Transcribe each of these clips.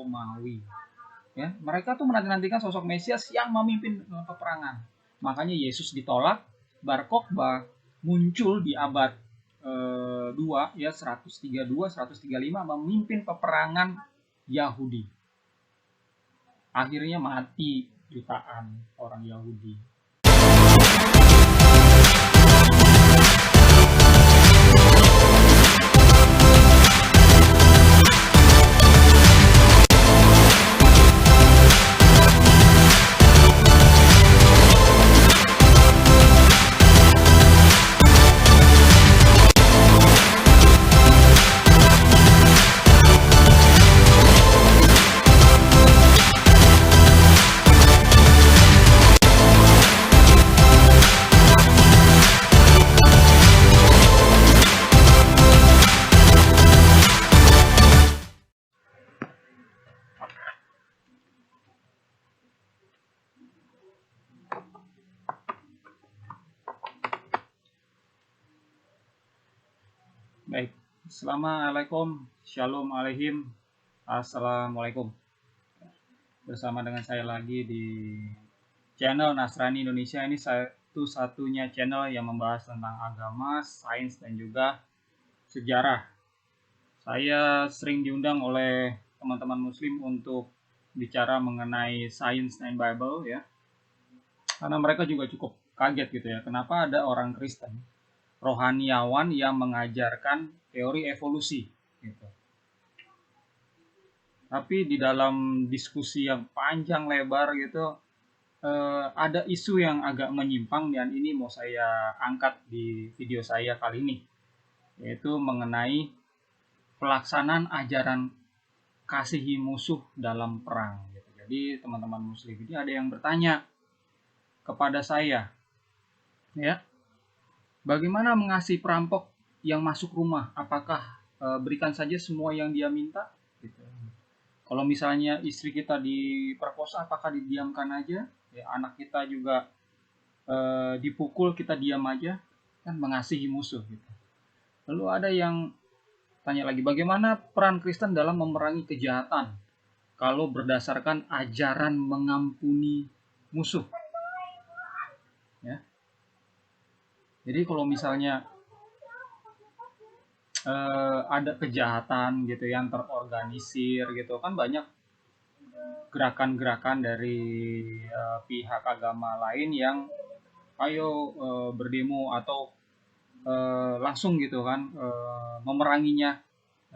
Romawi. Ya, mereka tuh menanti-nantikan sosok Mesias yang memimpin peperangan. Makanya Yesus ditolak, Bar Kokhba muncul di abad 2 ya 132 135 memimpin peperangan Yahudi. Akhirnya mati jutaan orang Yahudi. Baik, Assalamualaikum, Shalom Aleihim, Assalamualaikum. Bersama dengan saya lagi di channel Nasrani Indonesia. Ini satu-satunya channel yang membahas tentang agama, sains, dan juga sejarah. Saya sering diundang oleh teman-teman muslim untuk bicara mengenai sains dan Bible ya. Karena mereka juga cukup kaget gitu ya, kenapa ada orang Kristen rohaniawan yang mengajarkan teori evolusi gitu. Tapi di dalam diskusi yang panjang lebar gitu ada isu yang agak menyimpang dan ini mau saya angkat di video saya kali ini, yaitu mengenai pelaksanaan ajaran kasihi musuh dalam perang gitu. Jadi teman-teman muslim ini ada yang bertanya kepada saya ya, bagaimana mengasihi perampok yang masuk rumah? Apakah berikan saja semua yang dia minta? Gitu. Kalau misalnya istri kita diperkosa, apakah didiamkan aja? Ya, anak kita juga dipukul, kita diam aja? Kan mengasihi musuh. Gitu. Lalu ada yang tanya lagi, bagaimana peran Kristen dalam memerangi kejahatan? Kalau berdasarkan ajaran mengampuni musuh. Ya. Jadi kalau misalnya ada kejahatan gitu yang terorganisir gitu kan, banyak gerakan-gerakan dari pihak agama lain yang ayo berdemo atau langsung gitu kan memeranginya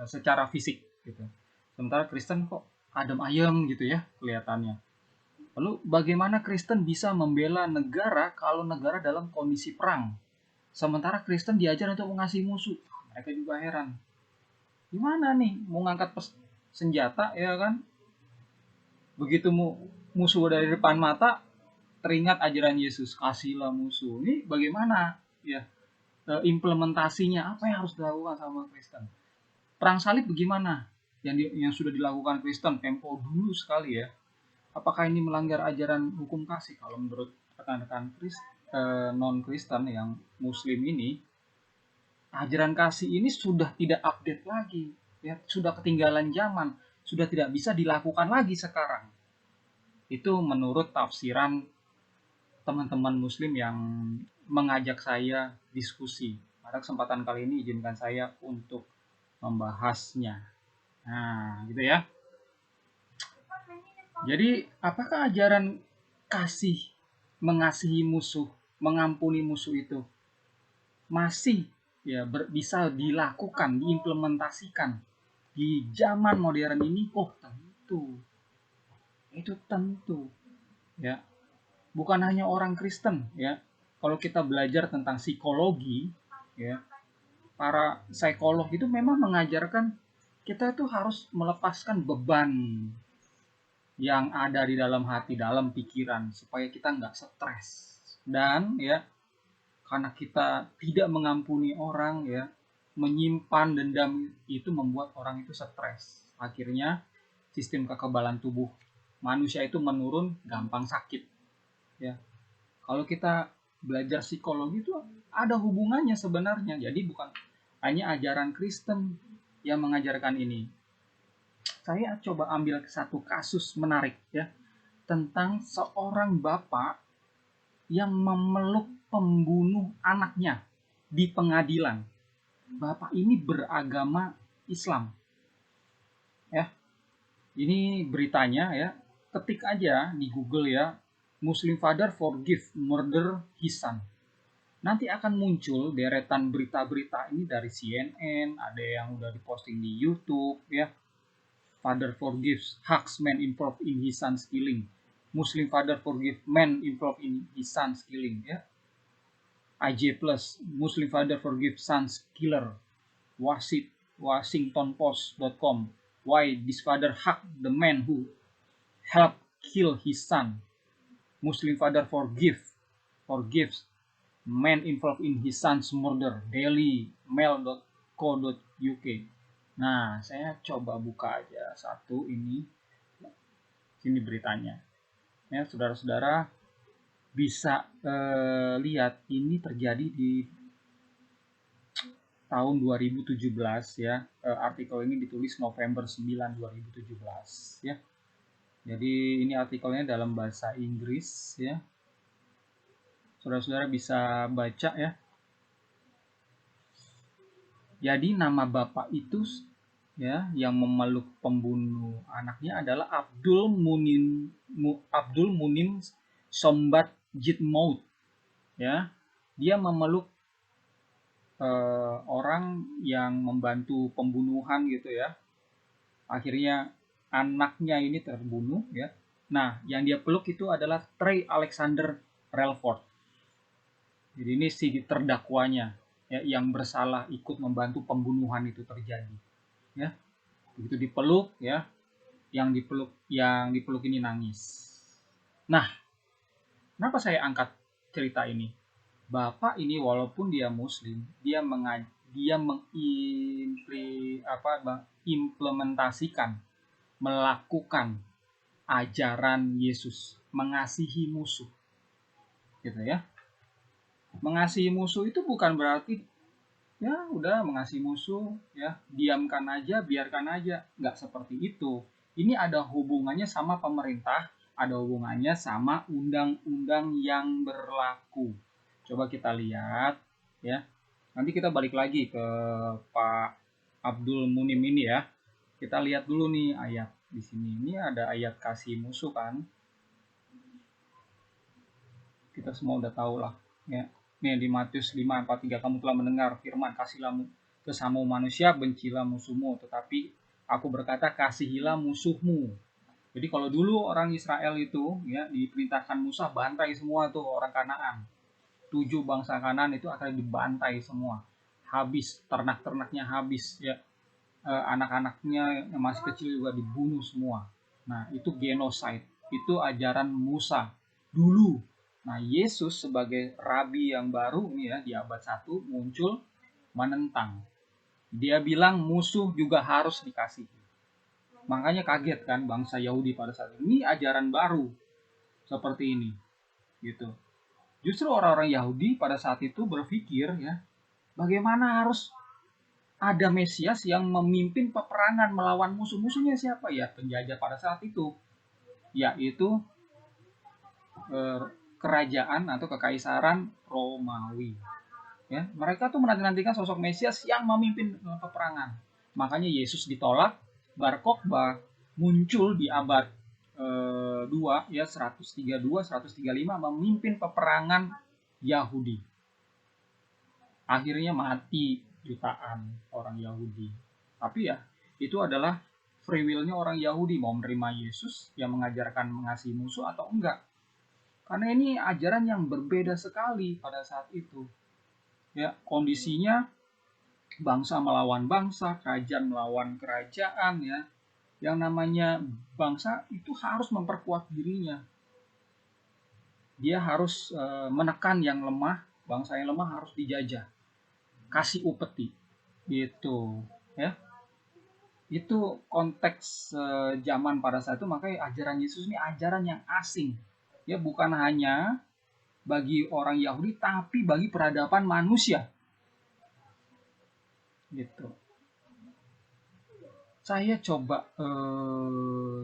secara fisik gitu. Sementara Kristen kok adem ayem gitu ya kelihatannya. Lalu bagaimana Kristen bisa membela negara kalau negara dalam kondisi perang? Sementara Kristen diajar untuk mengasihi musuh. Mereka juga heran. Gimana nih mau ngangkat senjata ya kan? Begitu musuh dari depan mata, teringat ajaran Yesus, kasihlah musuh. Ini bagaimana ya implementasinya? Apa yang harus dilakukan sama Kristen? Perang salib bagaimana? Yang sudah dilakukan Kristen tempo dulu sekali ya. Apakah ini melanggar ajaran hukum kasih? Kalau menurut rekan-rekan non-Kristen yang Muslim ini, ajaran kasih ini sudah tidak update lagi, ya, sudah ketinggalan zaman, sudah tidak bisa dilakukan lagi sekarang. Itu menurut tafsiran teman-teman Muslim yang mengajak saya diskusi. Pada kesempatan kali ini izinkan saya untuk membahasnya. Nah, gitu ya. Jadi, apakah ajaran kasih, mengasihi musuh, mengampuni musuh itu masih ya bisa dilakukan, diimplementasikan di zaman modern ini? Oh, tentu. Itu tentu. Ya. Bukan hanya orang Kristen, ya. Kalau kita belajar tentang psikologi, ya, para psikolog itu memang mengajarkan kita tuh harus melepaskan beban yang ada di dalam hati, dalam pikiran, supaya kita nggak stres. Dan ya, karena kita tidak mengampuni orang, ya, menyimpan dendam itu membuat orang itu stres. Akhirnya sistem kekebalan tubuh manusia itu menurun, gampang sakit. Ya, kalau kita belajar psikologi itu ada hubungannya sebenarnya. Jadi bukan hanya ajaran Kristen yang mengajarkan ini. saya coba ambil satu kasus menarik ya, tentang seorang bapak yang memeluk pembunuh anaknya di pengadilan. Bapak ini beragama Islam ya. Ini beritanya ya. Ketik aja di Google ya, Muslim father forgive murder his son. Nanti akan muncul deretan berita-berita ini dari CNN, ada yang udah diposting di YouTube ya. Father forgives hugs man involved in his son's killing. Muslim father forgive man involved in his son's killing ya. IJ Plus, Muslim father forgive son's killer. WashingtonPost.com. Why this father hugged the man who helped kill his son. Muslim father forgives man involved in his son's murder. Dailymail.co.uk. Nah, saya coba buka aja satu ini. Sini beritanya. Ya, saudara-saudara bisa lihat ini terjadi di tahun 2017 ya. Artikel ini ditulis November 9 2017 ya. Jadi ini artikelnya dalam bahasa Inggris ya. Saudara-saudara bisa baca ya. Jadi nama bapak itu ya yang memeluk pembunuh anaknya adalah Abdul Munim Sombat Jitmout ya. Dia memeluk orang yang membantu pembunuhan gitu ya. Akhirnya anaknya ini terbunuh ya. Nah, yang dia peluk itu adalah Trey Alexander Relford. Jadi ini si terdakwanya ya, yang bersalah ikut membantu pembunuhan itu terjadi. Ya. Begitu dipeluk ya, yang dipeluk ini nangis. Nah, kenapa saya angkat cerita ini? Bapak ini walaupun dia Muslim, dia mengimplementasikan, melakukan ajaran Yesus, mengasihi musuh, gitu ya. Mengasihi musuh itu bukan berarti ya udah mengasihi musuh ya diamkan aja, biarkan aja, nggak seperti itu. Ini ada hubungannya sama pemerintah, ada hubungannya sama undang-undang yang berlaku. Coba kita lihat ya. Nanti kita balik lagi ke Pak Abdul Munim ini ya. Kita lihat dulu nih ayat di sini. Ini ada ayat kasih musuh kan. Kita semua udah tahu lah ya. Nih di Matius 5:43 kamu telah mendengar firman kasihlah sesama manusia, bencilah musuhmu, tetapi aku berkata kasihilah musuhmu. Jadi kalau dulu orang Israel itu ya diperintahkan Musa bantai semua tuh orang Kanaan. 7 bangsa Kanaan itu akan dibantai semua, habis ternak-ternaknya habis ya, anak-anaknya yang masih kecil juga dibunuh semua. Nah itu genocide, itu ajaran Musa dulu. Nah Yesus sebagai rabi yang baru nih ya di abad 1 muncul menentang. Dia bilang musuh juga harus dikasihi. Makanya kaget kan bangsa Yahudi pada saat ini ajaran baru seperti ini gitu. Justru orang-orang Yahudi pada saat itu berpikir ya, bagaimana harus ada Mesias yang memimpin peperangan melawan musuh-musuhnya siapa ya? Penjajah pada saat itu, yaitu kerajaan atau kekaisaran Romawi. Ya, mereka tuh menanti-nantikan sosok Mesias yang memimpin peperangan. Makanya Yesus ditolak, Bar Kokhba muncul di abad 2 ya 132 135 memimpin peperangan Yahudi. Akhirnya mati jutaan orang Yahudi. Tapi ya itu adalah free will-nya orang Yahudi mau menerima Yesus yang mengajarkan mengasihi musuh atau enggak. Karena ini ajaran yang berbeda sekali pada saat itu. Ya, kondisinya bangsa melawan bangsa, kerajaan melawan kerajaan ya. Yang namanya bangsa itu harus memperkuat dirinya. Dia harus menekan yang lemah, bangsa yang lemah harus dijajah. Kasih upeti. Gitu, ya. Itu konteks zaman pada saat itu, makanya ajaran Yesus ini ajaran yang asing. Ya, bukan hanya bagi orang Yahudi tapi bagi peradaban manusia. Gitu. Saya coba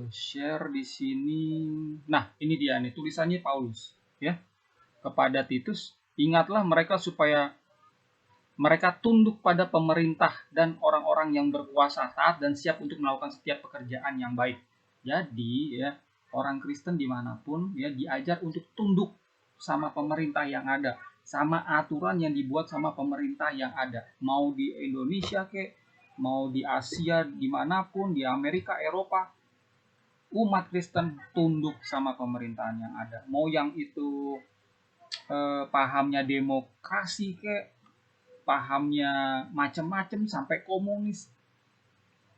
share di sini. Nah, ini dia nih tulisannya Paulus ya kepada Titus, ingatlah mereka supaya mereka tunduk pada pemerintah dan orang-orang yang berkuasa, taat dan siap untuk melakukan setiap pekerjaan yang baik. Jadi ya, orang Kristen dimanapun ya diajar untuk tunduk sama pemerintah yang ada, sama aturan yang dibuat sama pemerintah yang ada. Mau di Indonesia kek, mau di Asia, dimanapun, di Amerika, Eropa, umat Kristen tunduk sama pemerintahan yang ada. Mau yang itu pahamnya demokrasi kek, pahamnya macam-macam sampai komunis,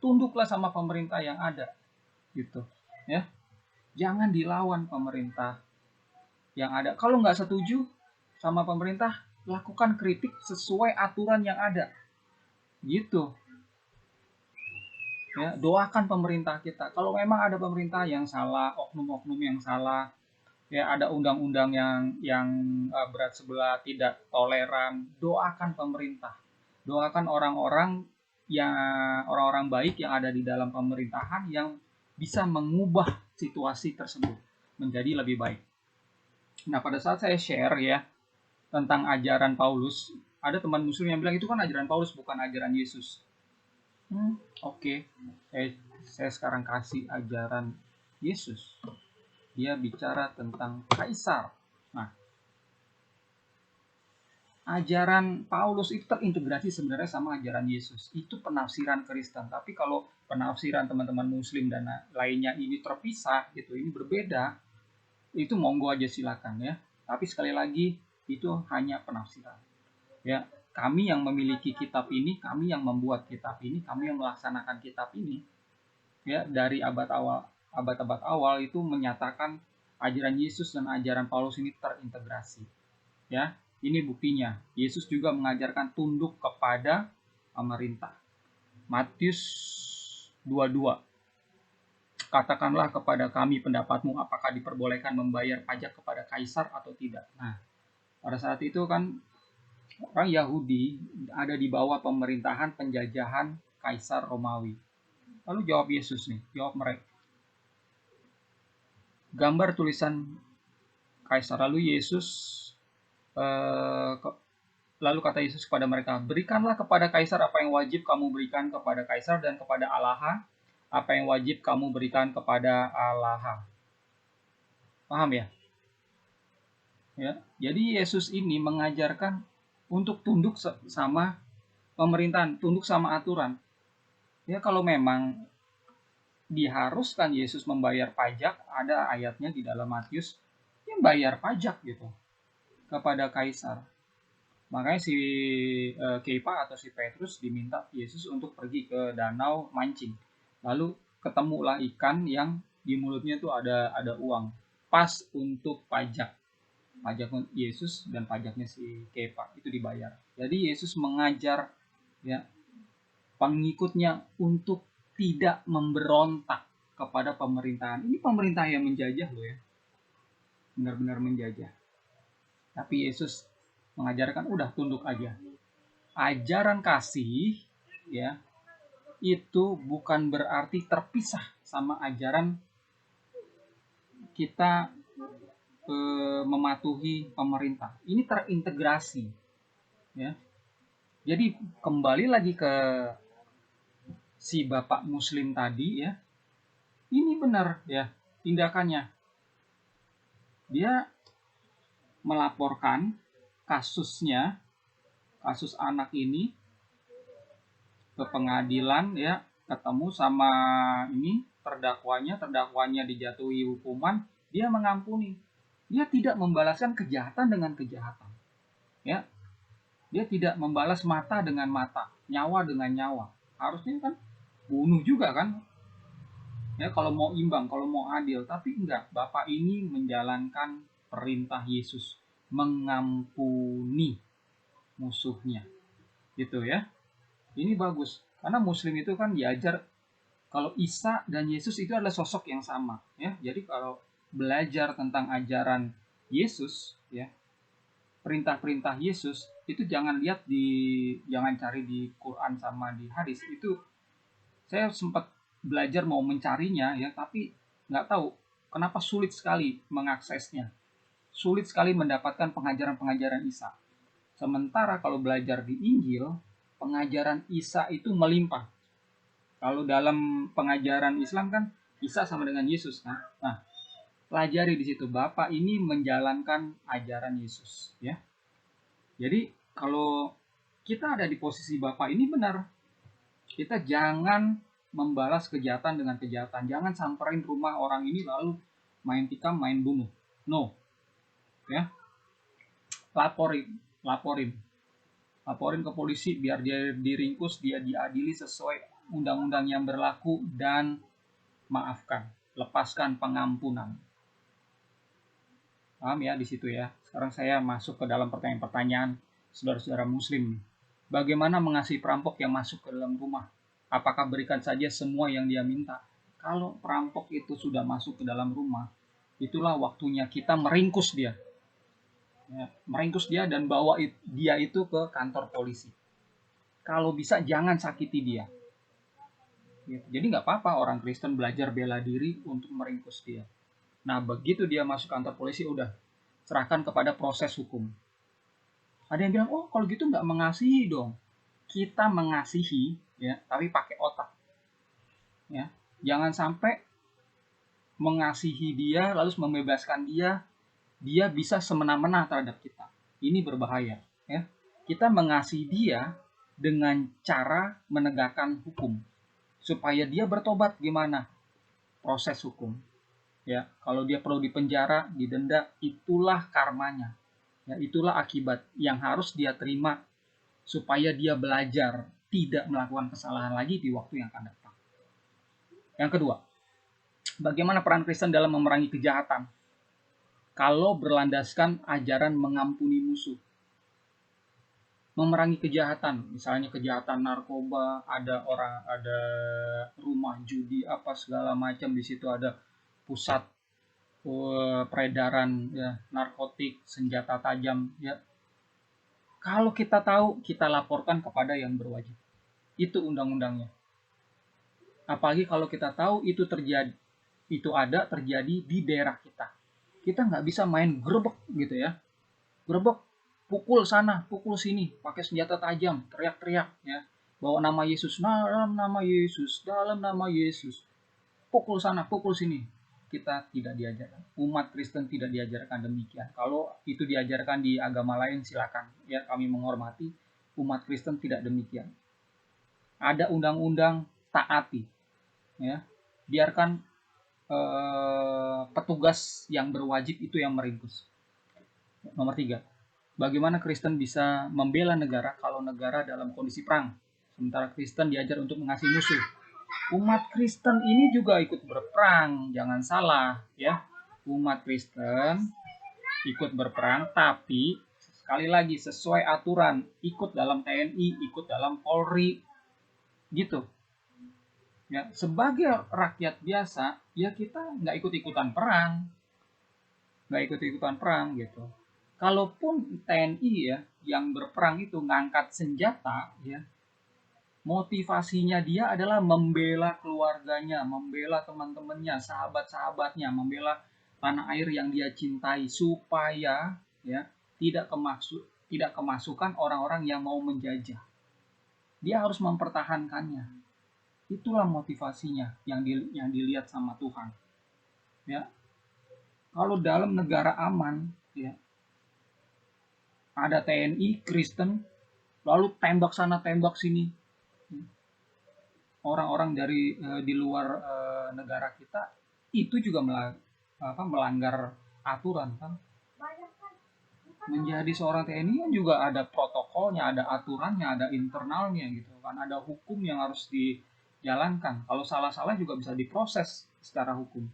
tunduklah sama pemerintah yang ada gitu ya. Jangan dilawan pemerintah yang ada. Kalau nggak setuju sama pemerintah, lakukan kritik sesuai aturan yang ada gitu ya. Doakan pemerintah kita. Kalau memang ada pemerintah yang salah, oknum-oknum yang salah, ya ada undang-undang yang berat sebelah, tidak toleran, doakan pemerintah, doakan orang-orang baik yang ada di dalam pemerintahan yang bisa mengubah situasi tersebut menjadi lebih baik. Nah, pada saat saya share ya tentang ajaran Paulus, ada teman muslim yang bilang itu kan ajaran Paulus bukan ajaran Yesus. Oke. Saya sekarang kasih ajaran Yesus. Dia bicara tentang kaisar. Nah, ajaran Paulus itu terintegrasi sebenarnya sama ajaran Yesus. Itu penafsiran Kristen. Tapi kalau penafsiran teman-teman Muslim dan lainnya ini terpisah, gitu, ini berbeda, itu monggo aja silakan ya. Tapi sekali lagi itu hanya penafsiran. Ya, kami yang memiliki kitab ini, kami yang membuat kitab ini, kami yang melaksanakan kitab ini, ya dari abad-abad awal itu menyatakan ajaran Yesus dan ajaran Paulus ini terintegrasi. Ya, ini buktinya. Yesus juga mengajarkan tunduk kepada pemerintah. Matius 22. Katakanlah kepada kami pendapatmu, apakah diperbolehkan membayar pajak kepada kaisar atau tidak. Nah, pada saat itu kan orang Yahudi ada di bawah pemerintahan penjajahan kaisar Romawi. Lalu jawab Yesus nih, jawab mereka. Gambar tulisan kaisar. Lalu kata Yesus kepada mereka, berikanlah kepada kaisar apa yang wajib kamu berikan kepada kaisar, dan kepada Allah apa yang wajib kamu berikan kepada Allah. Paham ya? Ya. Jadi Yesus ini mengajarkan untuk tunduk sama pemerintahan, tunduk sama aturan. Ya, kalau memang diharuskan Yesus membayar pajak, ada ayatnya di dalam Matius, yang bayar pajak gitu kepada kaisar. Makanya si Kepa atau si Petrus diminta Yesus untuk pergi ke danau mancing. Lalu ketemulah ikan yang di mulutnya tuh ada uang. Pas untuk pajak. Pajak Yesus dan pajaknya si Kepa itu dibayar. Jadi Yesus mengajar ya pengikutnya untuk tidak memberontak kepada pemerintahan. Ini pemerintah yang menjajah loh ya. Benar-benar menjajah. Tapi Yesus mengajarkan udah tunduk aja. Ajaran kasih ya itu bukan berarti terpisah sama ajaran kita mematuhi pemerintah. Ini terintegrasi ya. Jadi kembali lagi ke si Bapak Muslim tadi ya. Ini benar ya tindakannya. Dia melaporkan kasusnya, kasus anak ini ke pengadilan ya, ketemu sama ini terdakwanya dijatuhi hukuman, dia mengampuni. Dia tidak membalaskan kejahatan dengan kejahatan. Ya. Dia tidak membalas mata dengan mata, nyawa dengan nyawa. Harusnya kan bunuh juga kan? Ya, kalau mau imbang, kalau mau adil, tapi enggak. Bapak ini menjalankan perintah Yesus, mengampuni musuhnya. Gitu ya. Ini bagus. Karena Muslim itu kan diajar kalau Isa dan Yesus itu adalah sosok yang sama, ya. Jadi kalau belajar tentang ajaran Yesus, ya, perintah-perintah Yesus itu jangan cari di Quran sama di hadis. Itu saya sempat belajar mau mencarinya ya, tapi nggak tahu kenapa sulit sekali mengaksesnya, sulit sekali mendapatkan pengajaran-pengajaran Isa. Sementara kalau belajar di Injil, pengajaran Isa itu melimpah. Kalau dalam pengajaran Islam kan Isa sama dengan Yesus kan. Nah, pelajari di situ Bapak ini menjalankan ajaran Yesus ya. Jadi kalau kita ada di posisi Bapak ini benar, kita jangan membalas kejahatan dengan kejahatan. Jangan samperin rumah orang ini lalu main tikam, main bunuh. No. Ya. Laporin ke polisi biar dia diringkus, dia diadili sesuai undang-undang yang berlaku, dan maafkan, lepaskan pengampunan. Paham ya di situ ya. Sekarang saya masuk ke dalam pertanyaan-pertanyaan saudara-saudara muslim. Bagaimana mengasihi perampok yang masuk ke dalam rumah? Apakah berikan saja semua yang dia minta? Kalau perampok itu sudah masuk ke dalam rumah, itulah waktunya kita meringkus dia. Ya, meringkus dia dan bawa dia itu ke kantor polisi. Kalau bisa jangan sakiti dia. Jadi nggak apa-apa orang Kristen belajar bela diri untuk meringkus dia. Nah begitu dia masuk kantor polisi, udah serahkan kepada proses hukum. Ada yang bilang, oh kalau gitu nggak mengasihi dong. Kita mengasihi ya, tapi pakai otak. Ya, jangan sampai mengasihi dia lalu membebaskan dia bisa semena-mena terhadap kita. Ini berbahaya ya. Kita mengasihi dia dengan cara menegakkan hukum supaya dia bertobat. Gimana proses hukum ya? Kalau dia perlu dipenjara, didenda, itulah karmanya ya, itulah akibat yang harus dia terima supaya dia belajar tidak melakukan kesalahan lagi di waktu yang akan datang. Yang kedua, bagaimana peran Kristen dalam memerangi kejahatan kalau berlandaskan ajaran mengampuni musuh? Memerangi kejahatan, misalnya kejahatan narkoba, ada rumah judi apa segala macam, di situ ada pusat peredaran ya, narkotik, senjata tajam ya. Kalau kita tahu, kita laporkan kepada yang berwajib. Itu undang-undangnya. Apalagi kalau kita tahu itu terjadi di daerah kita. Kita nggak bisa main gerebek gitu ya. Gerebek, pukul sana, pukul sini, pakai senjata tajam, teriak-teriak ya. Bawa nama Yesus, dalam nama Yesus, dalam nama Yesus. Pukul sana, pukul sini. Kita tidak diajarkan. Umat Kristen tidak diajarkan demikian. Kalau itu diajarkan di agama lain silakan ya, kami menghormati. Umat Kristen tidak demikian. Ada undang-undang, taati ya. Biarkan petugas yang berwajib itu yang meringkus. Nomor 3, bagaimana Kristen bisa membela negara kalau negara dalam kondisi perang, sementara Kristen diajar untuk mengasihi musuh? Umat Kristen ini juga ikut berperang, jangan salah ya. Umat Kristen ikut berperang, tapi sekali lagi sesuai aturan, ikut dalam TNI, ikut dalam Polri gitu ya. Sebagai rakyat biasa ya, kita nggak ikut-ikutan perang gitu. Kalaupun TNI ya yang berperang itu ngangkat senjata ya, motivasinya dia adalah membela keluarganya, membela teman-temannya, sahabat-sahabatnya, membela tanah air yang dia cintai, supaya ya tidak kemasukan orang-orang yang mau menjajah. Dia harus mempertahankannya. Itulah motivasinya yang dilihat sama Tuhan. Ya. Kalau dalam negara aman ya, ada TNI Kristen lalu tembak sana tembak sini, orang-orang dari di luar negara kita, itu juga melanggar aturan kan. Menjadi seorang TNI kan juga ada protokolnya, ada aturannya, ada internalnya gitu kan, ada hukum yang harus dijalankan. Kalau salah-salah juga bisa diproses secara hukum,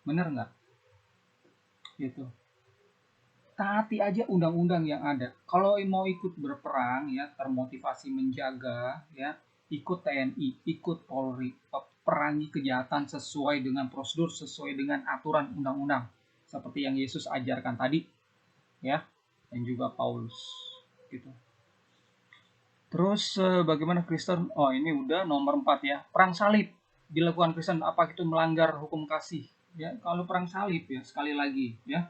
bener nggak? Gitu. Taati aja undang-undang yang ada. Kalau mau ikut berperang ya, termotivasi menjaga ya, ikut TNI, ikut Polri, perangi kejahatan sesuai dengan prosedur, sesuai dengan aturan undang-undang, seperti yang Yesus ajarkan tadi ya, dan juga Paulus gitu. Terus bagaimana Kristen? Oh ini udah nomor 4 ya, perang salib. dilakukan Kristen, apa itu melanggar hukum kasih? Ya, kalau perang salib ya, sekali lagi ya,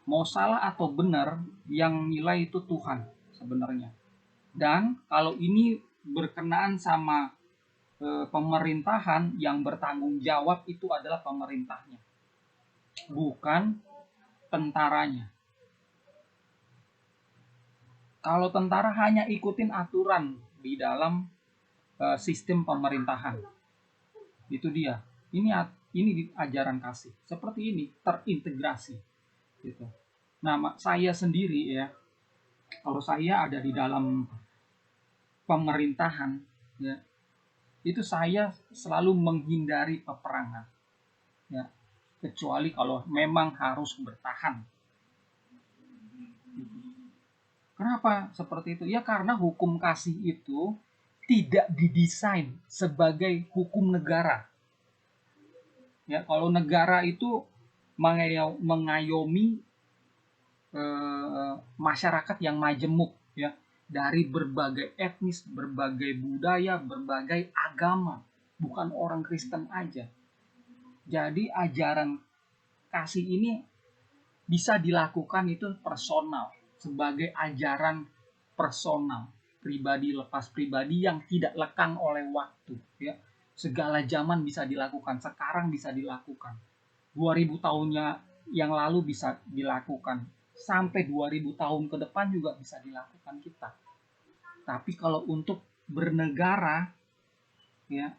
mau salah atau benar, yang nilai itu Tuhan sebenarnya. Dan kalau ini berkenaan sama pemerintahan, yang bertanggung jawab itu adalah pemerintahnya, bukan tentaranya. Kalau tentara hanya ikutin aturan di dalam sistem pemerintahan, itu dia. Ini ajaran kasih. Seperti ini terintegrasi gitu. Nah, saya sendiri ya, kalau saya ada di dalam pemerintahan ya, itu saya selalu menghindari peperangan ya, kecuali kalau memang harus bertahan. Kenapa seperti itu? Ya karena hukum kasih itu tidak didesain sebagai hukum negara. Ya, kalau negara itu mengayomi masyarakat yang majemuk ya, dari berbagai etnis, berbagai budaya, berbagai agama, bukan orang Kristen aja. Jadi ajaran kasih ini bisa dilakukan itu personal, sebagai ajaran personal, pribadi lepas pribadi yang tidak lekang oleh waktu ya. Segala zaman bisa dilakukan, sekarang bisa dilakukan, 2000 tahunnya yang lalu bisa dilakukan, sampai 2000 tahun ke depan juga bisa dilakukan kita. Tapi kalau untuk bernegara ya,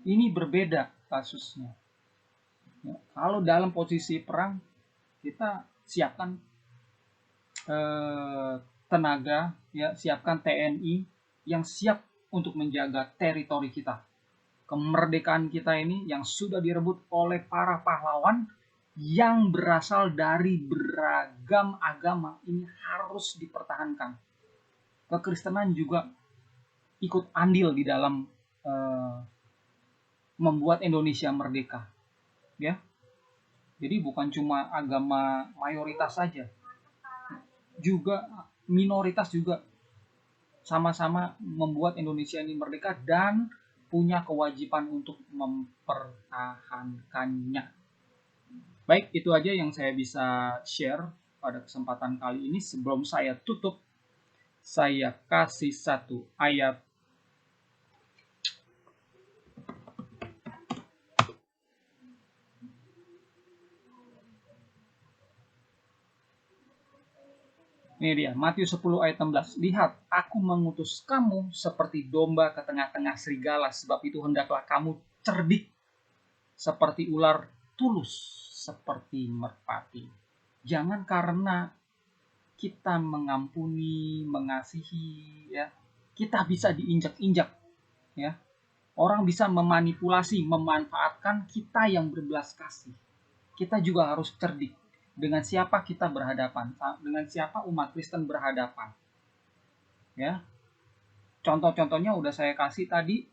ini berbeda kasusnya ya. Kalau dalam posisi perang, kita siapkan tenaga ya, siapkan TNI yang siap untuk menjaga teritori kita. Kemerdekaan kita ini yang sudah direbut oleh para pahlawan yang berasal dari beragam agama ini harus dipertahankan. Kekristenan juga ikut andil di dalam membuat Indonesia merdeka ya. Jadi bukan cuma agama mayoritas saja, juga minoritas juga sama-sama membuat Indonesia ini merdeka dan punya kewajiban untuk mempertahankannya. Baik, itu aja yang saya bisa share pada kesempatan kali ini. Sebelum saya tutup, saya kasih satu ayat. Ini dia, Matius 10 ayat 16. Lihat, aku mengutus kamu seperti domba ke tengah-tengah serigala, sebab itu hendaklah kamu cerdik seperti ular, tulus seperti merpati. Jangan karena kita mengampuni, mengasihi ya, kita bisa diinjak-injak ya. Orang bisa memanipulasi, memanfaatkan kita yang berbelas kasih. Kita juga harus cerdik dengan siapa kita berhadapan, dengan siapa umat Kristen berhadapan. Ya. Contoh-contohnya udah saya kasih tadi.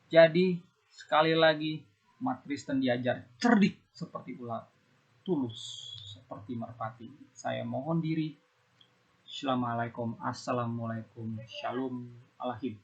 Jadi sekali lagi, umat Kristen diajar cerdik seperti ular, tulus seperti merpati. Saya mohon diri. Assalamualaikum, shalom, alahim.